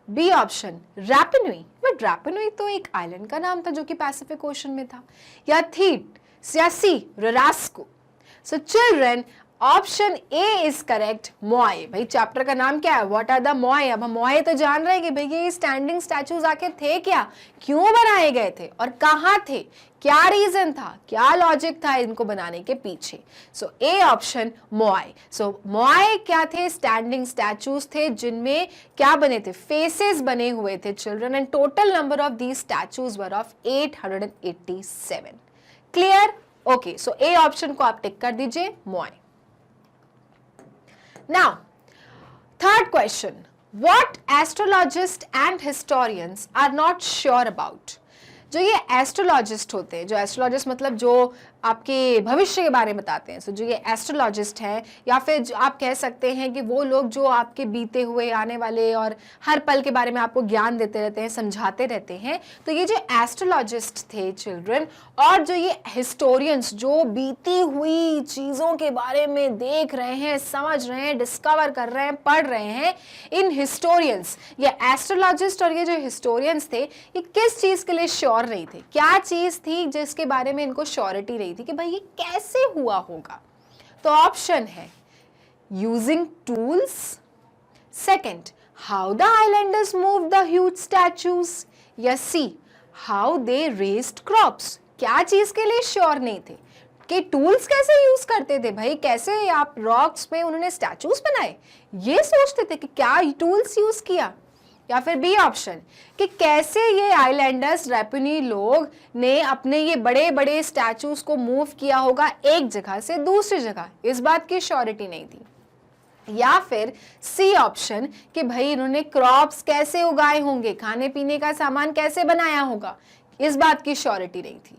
B option Rapa Nui, but Rapa Nui तो एक आइलैंड का नाम था जो कि पैसिफिक ओशन में था, या थीट, या सी रारास्को। So children, option A is correct, moai. भाई चैप्टर का नाम क्या है? What are the moai. अब हम मोआई तो जान रहे हैं कि भाई ये स्टैंडिंग स्टैचूज आके थे क्या, क्यों बनाए गए थे और कहाँ थे, क्या रीजन था, क्या लॉजिक था इनको बनाने के पीछे। सो ए ऑप्शन मोआई। सो मोआई क्या थे? स्टैंडिंग स्टैचूज थे जिनमें क्या बने थे? फेसेस बने हुए थे children, and total number of these statues were of 887। Clear? Okay, so A option को आप टिक कर दीजिए, मोआई। Now, third question, what astrologists and historians are not sure about? जो ये एस्ट्रोलॉजिस्ट होते हैं, जो एस्ट्रोलॉजिस्ट मतलब जो आपके भविष्य के बारे में बताते हैं। सो जो ये एस्ट्रोलॉजिस्ट हैं, या फिर जो आप कह सकते हैं कि वो लोग जो आपके बीते हुए, आने वाले और हर पल के बारे में आपको ज्ञान देते रहते हैं, समझाते रहते हैं। तो ये जो एस्ट्रोलॉजिस्ट थे चिल्ड्रन, और जो ये हिस्टोरियंस जो बीती हुई चीज़ों के बारे में देख रहे हैं, समझ रहे हैं, डिस्कवर कर रहे हैं, पढ़ रहे हैं, इन हिस्टोरियंस, ये एस्ट्रोलॉजिस्ट और ये जो हिस्टोरियंस थे, ये किस चीज़ के लिए श्योर नहीं थे? क्या चीज़ थी जिसके बारे में इनको श्योरिटी रही थी कि भाई ये कैसे हुआ होगा? तो ऑप्शन है using tools, second how the islanders move the huge statues, या C how they raised crops. क्या चीज के लिए श्योर नहीं थे? कि टूल्स कैसे यूज करते थे भाई, कैसे आप रॉक्स पे उन्होंने स्टैचूज बनाए, ये सोचते थे कि क्या टूल्स यूज किया। या फिर बी ऑप्शन कि कैसे ये आइलैंडर्स, रैपुनी लोग ने अपने ये बड़े बड़े स्टैचूज को मूव किया होगा एक जगह से दूसरी जगह, इस बात की श्योरिटी नहीं थी। या फिर सी ऑप्शन कि भाई इन्होंने क्रॉप्स कैसे उगाए होंगे, खाने पीने का सामान कैसे बनाया होगा, इस बात की श्योरिटी नहीं थी।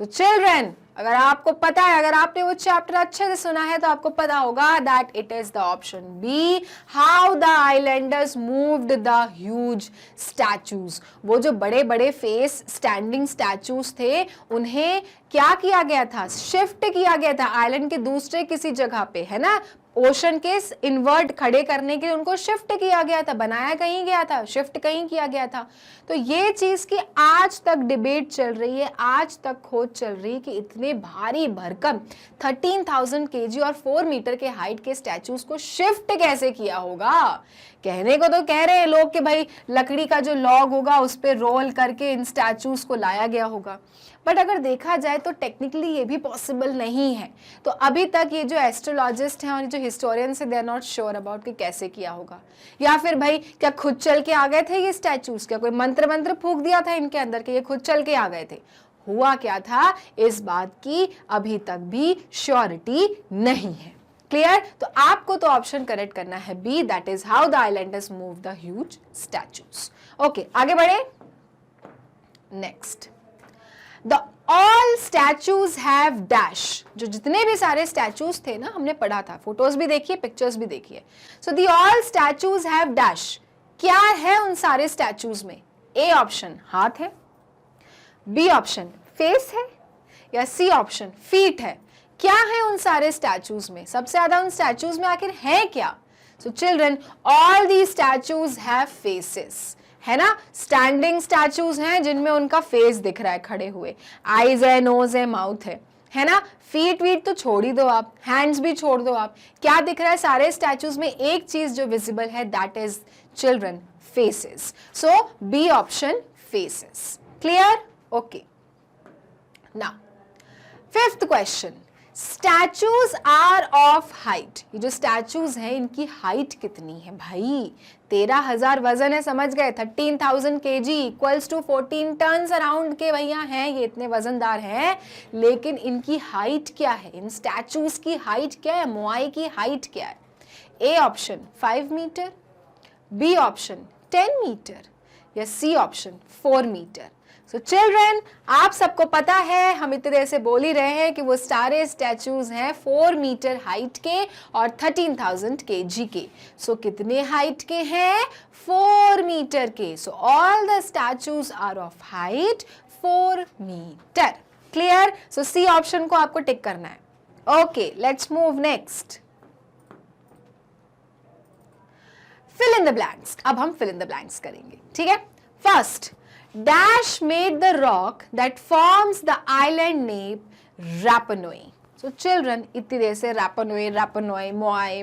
सो चिल्ड्रन, अगर आपको पता है, अगर आपने वो चैप्टर अच्छे से सुना है तो आपको पता होगा that it is the option B, how the islanders moved the huge statues. वो जो बड़े बड़े फेस स्टैंडिंग स्टैचूज थे, उन्हें क्या किया गया था? शिफ्ट किया गया था आइलैंड के दूसरे किसी जगह पे, है ना, ओशन के इनवर्ट खड़े करने के लिए उनको शिफ्ट किया गया था, बनाया कहीं गया था, शिफ्ट कहीं किया गया था। तो ये चीज की आज तक डिबेट चल रही है, आज तक खोज चल रही है कि इतने भारी भरकम 13,000 केजी और 4 मीटर के हाइट के स्टैचूज को शिफ्ट कैसे किया होगा। कहने को तो कह रहे हैं लोग कि भाई लकड़ी का जो लॉग होगा उस पर रोल करके इन स्टैचूज को लाया गया होगा, बट अगर देखा जाए तो टेक्निकली ये भी पॉसिबल नहीं है। तो अभी तक ये जो एस्ट्रोलॉजिस्ट हैं और जो हिस्टोरियंस हैं, they are not sure about कि कैसे किया होगा। या फिर भाई क्या खुद चल के आ गए थे ये स्टैचूज, क्या कोई मंत्र फूंक दिया था इनके अंदर कि ये खुद चल के आ गए थे? हुआ क्या था, इस बात की अभी तक भी श्योरिटी नहीं है। क्लियर? तो आपको तो ऑप्शन करेक्ट करना है B, that is how the islanders move the huge statues. Okay, आगे बढ़े। Next, the all statues have dash. जो जितने भी सारे स्टैचूज थे ना, हमने पढ़ा था, फोटोज भी देखिए, पिक्चर्स भी देखिए। So the all statues have dash. क्या है उन सारे स्टैचूज में? ए ऑप्शन हाथ है, बी ऑप्शन फेस है, या सी ऑप्शन फीट है। क्या है उन सारे स्टैचूज में? सबसे ज्यादा उन स्टैचूज में आखिर है क्या? So children, all the statues have faces, है ना। स्टैंडिंग स्टैचूज हैं जिनमें उनका फेस दिख रहा है खड़े हुए, आईज है, नोज है, माउथ है ना। फीट वीट तो छोड़ ही दो आप, हैंड्स भी छोड़ दो आप, क्या दिख रहा है सारे स्टैचूज में? एक चीज जो विजिबल है, that is children faces. So B option faces. Clear? Okay, now fifth question, statues are of height. ये जो स्टैचूज हैं इनकी हाइट कितनी है भाई? 13,000 वजन है, समझ गए। 13,000 kg equals to 14 tons around के भैया हैं, ये इतने वजनदार हैं। लेकिन इनकी हाइट क्या है? इन स्टैचूज की हाइट क्या है? मोआई की हाइट क्या है? A option 5 meter, B option 10 meter, या C option 4 meter. So children, आप सबको पता है, हम इतने देर से बोल ही रहे हैं कि वो सारे स्टैचूज हैं 4 मीटर हाइट के और 13,000 केजी के। सो कितने हाइट के हैं? 4 मीटर के। So all the statues are of height 4 metre. Clear? So C option को आपको टिक करना है। Okay, let's move next. Fill in the blanks. अब हम फिल इन द ब्लैंक्स करेंगे, ठीक है। First, Dash made the rock that forms the island name Rapa Nui. So children, इतनी देर से Rapa Nui,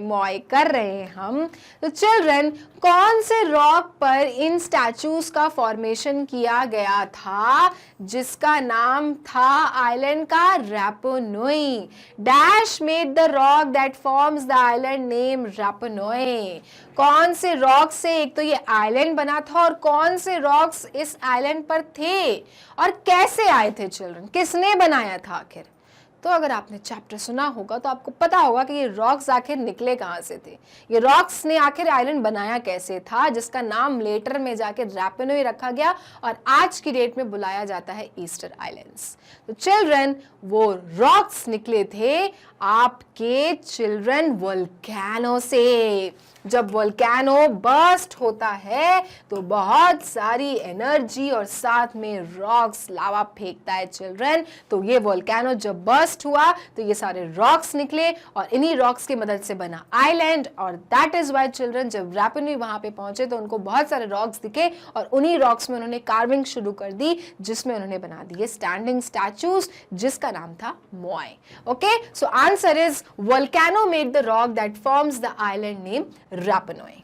मोआई कर रहे हैं हम। तो चिल्ड्रन, कौन से रॉक पर इन स्टैचूज का फॉर्मेशन किया गया था जिसका नाम था आइलैंड का Rapa Nui? Dash made the rock that forms the island name Rapa Nui। कौन से रॉक से एक तो ये आइलैंड बना था, और कौन से रॉक्स इस आइलैंड पर थे और कैसे आए थे चिल्ड्रन? किसने बनाया था आखिर? तो अगर आपने चैप्टर सुना होगा तो आपको पता होगा कि ये रॉक्स आखिर निकले कहाँ से थे, ये रॉक्स ने आखिर आइलैंड बनाया कैसे था, जिसका नाम लेटर में जाके रैपा नुई रखा गया और आज की डेट में बुलाया जाता है ईस्टर आइलैंड्स। तो चिल्ड्रन वो रॉक्स निकले थे आपके चिल्ड्रन वोल्केनो से। जब वोल्केनो बर्स्ट होता है तो बहुत सारी एनर्जी और साथ में रॉक्स लावा फेंकता है चिल्ड्रन। तो ये वोल्केनो जब बर्स्ट हुआ तो ये सारे रॉक्स निकले और इन्हीं रॉक्स की मदद से बना आइलैंड। और दैट इज वाई चिल्ड्रन जब रैपा नुई वहां पे पहुंचे तो उनको बहुत सारे रॉक्स दिखे और उन्हीं रॉक्स में उन्होंने कार्विंग शुरू कर दी, जिसमें उन्होंने बना दिए स्टैंडिंग स्टैचूज जिसका नाम था moai. Okay, so answer is volcano made the rock that forms the island name Rapa Nui.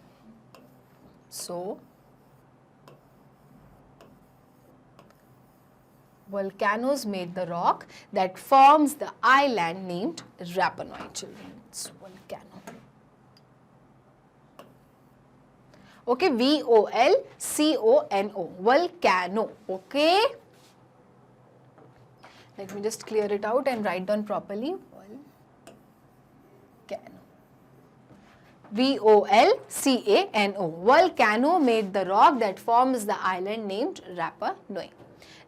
So, volcanoes made the rock that forms the island named Rapa Nui, children. It's volcano. Okay, V-O-L-C-O-N-O, volcano. Okay. Let me just clear it out and write down properly. Volcano. V-O-L-C-A-N-O. Volcano made the rock that forms the island named Rapa Nui.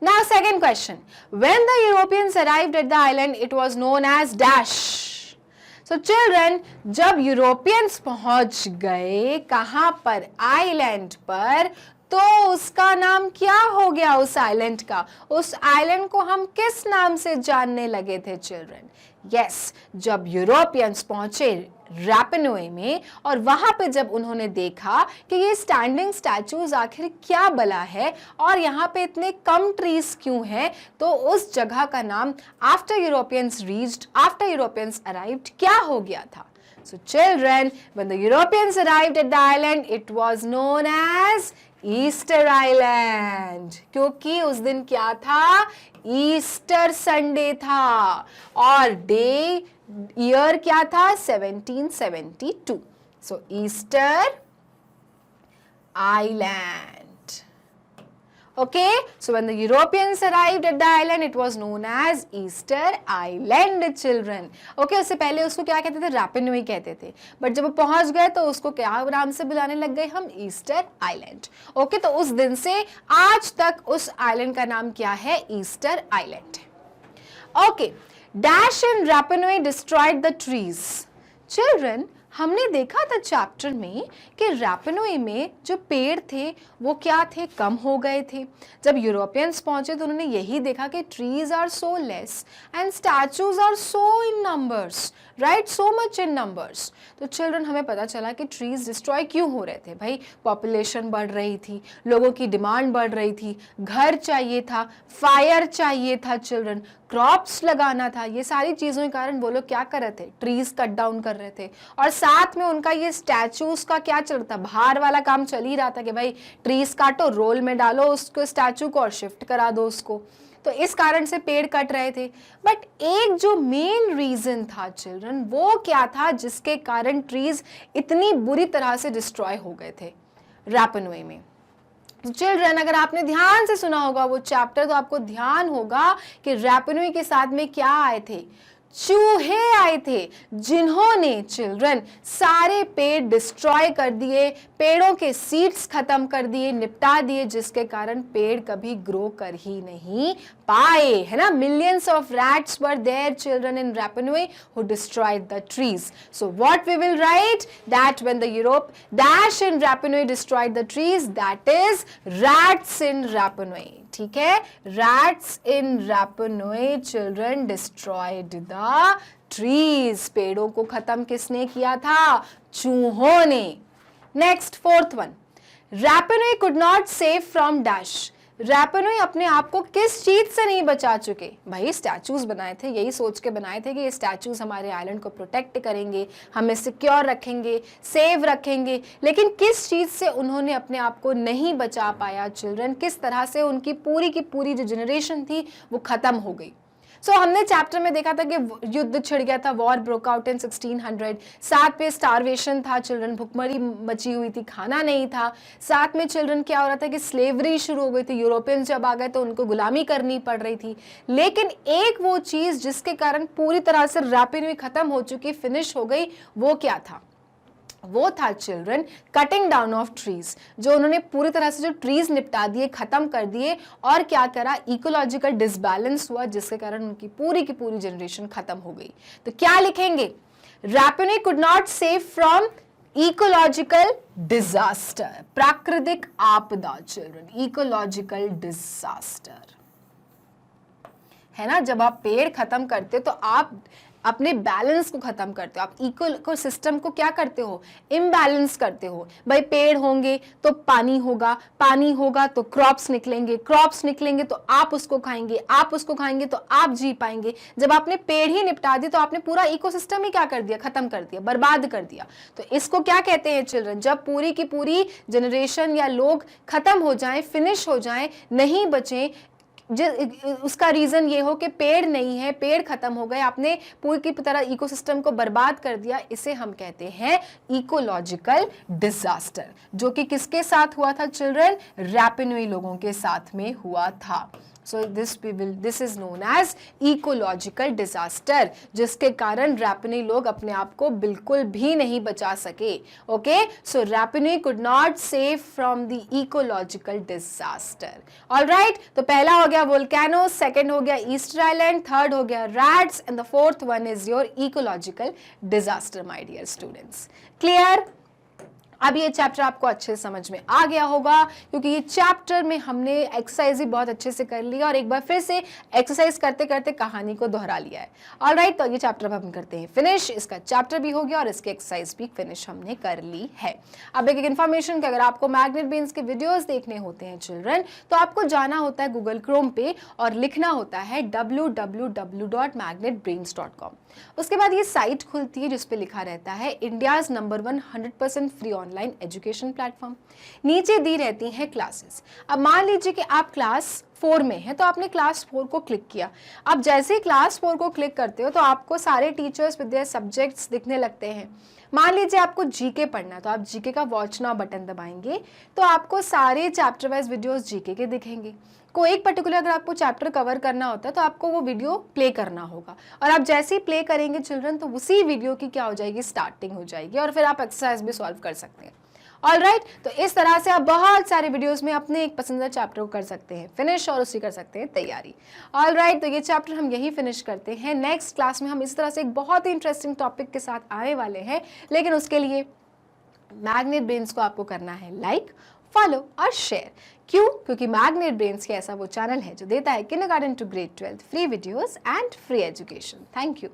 Now second question. When the Europeans arrived at the island, it was known as dash. So children, जब Europeans पहुंच गए कहाँ पर, island पर, तो उसका नाम क्या हो गया उस आइलैंड का? उस आइलैंड को हम किस नाम से जानने लगे थे चिल्ड्रन? यस, जब यूरोपियंस पहुंचे रैपा नुई में और वहां पे जब उन्होंने देखा कि ये स्टैंडिंग स्टैचूज आखिर क्या बला है और यहाँ पे इतने कम ट्रीज क्यों हैं, तो उस जगह का नाम आफ्टर यूरोपियंस अराइव्ड क्या हो गया था? So children, when the Europeans arrived at the island, it was known as Easter island, क्योंकि उस दिन क्या था? ईस्टर संडे था और डे ईयर क्या था? 1772. So Easter Island. Okay, so when the Europeans arrived at the island, it was known as Easter Island, children. Okay, उससे पहले उसको क्या कहते थे? रैपा नुई कहते थे, बट जब वो पहुंच गए तो उसको क्या नाम से बुलाने लग गए हम? Easter Island. ओके, तो उस दिन से आज तक उस आइलैंड का नाम क्या है? Easter Island. Okay, dash and Rapa Nui destroyed the trees. Children, हमने देखा था चैप्टर में कि रैपा नुई में जो पेड़ थे वो क्या थे? कम हो गए थे. जब यूरोपियंस पहुंचे तो उन्होंने यही देखा कि trees are so less and statues are so in numbers, right, so much in numbers. तो चिल्ड्रन, हमें पता चला कि ट्रीज डिस्ट्रॉय क्यों हो रहे थे. भाई, पॉपुलेशन बढ़ रही थी, लोगों की डिमांड बढ़ रही थी, घर चाहिए था, फायर चाहिए था चिल्ड्रन, क्रॉप्स लगाना था. ये सारी चीज़ों के कारण वो लोग क्या कर रहे थे? ट्रीज कट डाउन कर रहे थे. और साथ में उनका ये स्टैचूज का क्या चल रहा था? बाहर वाला काम चल ही रहा था कि भाई ट्रीज काटो, रोल में डालो उसको स्टैचू को और शिफ्ट करा दो उसको. तो इस कारण से पेड़ कट रहे थे. बट एक जो मेन रीजन था चिल्ड्रन, वो क्या था जिसके कारण ट्रीज इतनी बुरी तरह से डिस्ट्रॉय हो गए थे रैपा नुई में? चिल्ड्रन, अगर आपने ध्यान से सुना होगा वो चैप्टर तो आपको ध्यान होगा कि रैपा नुई के साथ में क्या आए थे? चूहे आए थे, जिन्होंने चिल्ड्रन सारे पेड़ डिस्ट्रॉय कर दिए, पेड़ों के सीड्स खत्म कर दिए, निपटा दिए, जिसके कारण पेड़ कभी ग्रो कर ही नहीं पाए, है ना. Millions of rats were there children in Rapa Nui who destroyed the trees. So what we will write? That when the Europe dash in Rapa Nui destroyed the trees, that is rats in Rapa Nui. ठीक है, rats in Rapa Nui children destroyed the trees. पेड़ों को खत्म किसने किया था? चूहों ने. Next, fourth one, Rapa Nui could not save from dash. Rapa Nui अपने आप को किस चीज से नहीं बचा चुके? भाई, स्टैचूज बनाए थे, यही सोच के बनाए थे कि ये स्टैचूज हमारे आइलैंड को प्रोटेक्ट करेंगे, हमें सिक्योर रखेंगे, सेव रखेंगे. लेकिन किस चीज से उन्होंने अपने आप को नहीं बचा पाया चिल्ड्रन? किस तरह से उनकी पूरी की पूरी जो जनरेशन थी वो खत्म हो गई? सो हमने चैप्टर में देखा था कि युद्ध छिड़ गया था, वॉर ब्रोक आउट इन 1600। साथ पे स्टारवेशन था, चिल्ड्रन, भुखमरी मची हुई थी, खाना नहीं था। साथ में चिल्ड्रन क्या हो रहा था कि स्लेवरी शुरू हो गई थी, यूरोपियंस जब आ गए तो उनको गुलामी करनी पड़ रही थी। लेकिन एक वो चीज जिसके कारण पूरी तरह से रैपिनोई खत्म हो चुकी, फिनिश हो गई, वो क्या था? वो था children cutting down of trees. जो उन्होंने पूरी तरह से जो ट्रीज निपटा दिए, खत्म कर दिए, और क्या करा, इकोलॉजिकल डिसबैलेंस हुआ, जिसके कारण उनकी पूरी की पूरी जनरेशन खत्म हो गई। तो क्या लिखेंगे? Rapa Nui could not save from ecological disaster, प्राकृतिक आपदा चिल्ड्रन, इकोलॉजिकल डिजास्टर, है ना। जब आप पेड़ खत्म करते हो तो आप अपने बैलेंस को खत्म करते हो, आप इको सिस्टम को क्या करते हो, इम्बैलेंस करते हो। भाई पेड़ होंगे तो पानी होगा, पानी होगा तो क्रॉप्स निकलेंगे, क्रॉप्स निकलेंगे तो आप उसको खाएंगे, आप उसको खाएंगे तो आप जी पाएंगे। जब आपने पेड़ ही निपटा दिए तो आपने पूरा इकोसिस्टम ही क्या कर दिया, खत्म कर दिया, बर्बाद कर दिया। तो इसको क्या कहते हैं चिल्ड्रन? जब पूरी की पूरी जनरेशन या लोग खत्म हो जाएं, फिनिश हो जाएं, नहीं बचें, उसका रीजन ये हो कि पेड़ नहीं है, पेड़ खत्म हो गए, आपने पूरी की तरह इकोसिस्टम को बर्बाद कर दिया, इसे हम कहते हैं इकोलॉजिकल डिजास्टर। जो कि किसके साथ हुआ था चिल्ड्रन? रैपिनोई लोगों के साथ में हुआ था। So this is known as ecological disaster, जिसके कारण रैपिनोई लोग अपने आप को बिल्कुल भी नहीं बचा सके। Okay, so Rapa Nui could not save from the ecological disaster. Alright, तो पहला हो गया volcano, second हो गया ईस्टर आइलैंड, थर्ड हो गया rats, and the fourth one is your ecological disaster, my dear students. Clear? अब ये चैप्टर आपको अच्छे से समझ में आ गया होगा, क्योंकि ये चैप्टर में हमने एक्सरसाइज ही बहुत अच्छे से कर लिया और एक बार फिर से एक्सरसाइज करते करते कहानी को दोहरा लिया है। ऑलराइट, तो ये चैप्टर अब हम करते हैं फिनिश। इसका चैप्टर भी हो गया और इसकी एक्सरसाइज भी फिनिश हमने कर ली है। अब एक इन्फॉर्मेशन कि अगर आपको मैग्नेट ब्रेन्स के वीडियोज देखने होते हैं चिल्ड्रन, तो आपको जाना होता है गूगल क्रोम पे और लिखना होता है www.magnetbrains.com। उसके बाद ये साइट खुलती है जिसपे लिखा रहता है India's number 1 100% free online education platform. नीचे दी रहती हैं क्लासेस। अब मान लीजिए कि आप क्लास 4 में है, तो आपने क्लास 4 को क्लिक किया। अब जैसे ही क्लास 4 को क्लिक करते हो तो आपको सारे टीचर्स विद देयर सब्जेक्ट्स दिखने लगते हैं। मान लीजिए आपको जीके पढ़ना है, तो आप जीके का वॉच नाउ बटन दबाएंगे तो आपको सारे चैप्टर वाइज वीडियोस जीके के दिखेंगे। कोई एक पर्टिकुलर अगर आपको चैप्टर कवर करना होता है तो आपको वो वीडियो प्ले करना होगा, और आप जैसे ही प्ले करेंगे चिल्ड्रन तो उसी वीडियो की क्या हो जाएगी, स्टार्टिंग हो जाएगी, और फिर आप एक्सरसाइज भी सॉल्व कर सकते हैं। ऑलराइट, तो इस तरह से आप बहुत सारे वीडियोस में अपने एक पसंदीदा चैप्टर को कर सकते हैं फिनिश और उसी कर सकते हैं तैयारी। ऑलराइट, तो ये चैप्टर हम यही फिनिश करते हैं। नेक्स्ट क्लास में हम इस तरह से एक बहुत ही इंटरेस्टिंग टॉपिक के साथ आने वाले हैं, लेकिन उसके लिए मैग्नेट ब्रेन्स को आपको करना है लाइक, फॉलो और शेयर। क्यों? क्योंकि मैग्नेट ब्रेन्स के ऐसा वो चैनल है जो देता है kindergarten to grade 12 free videos and free education. Thank you.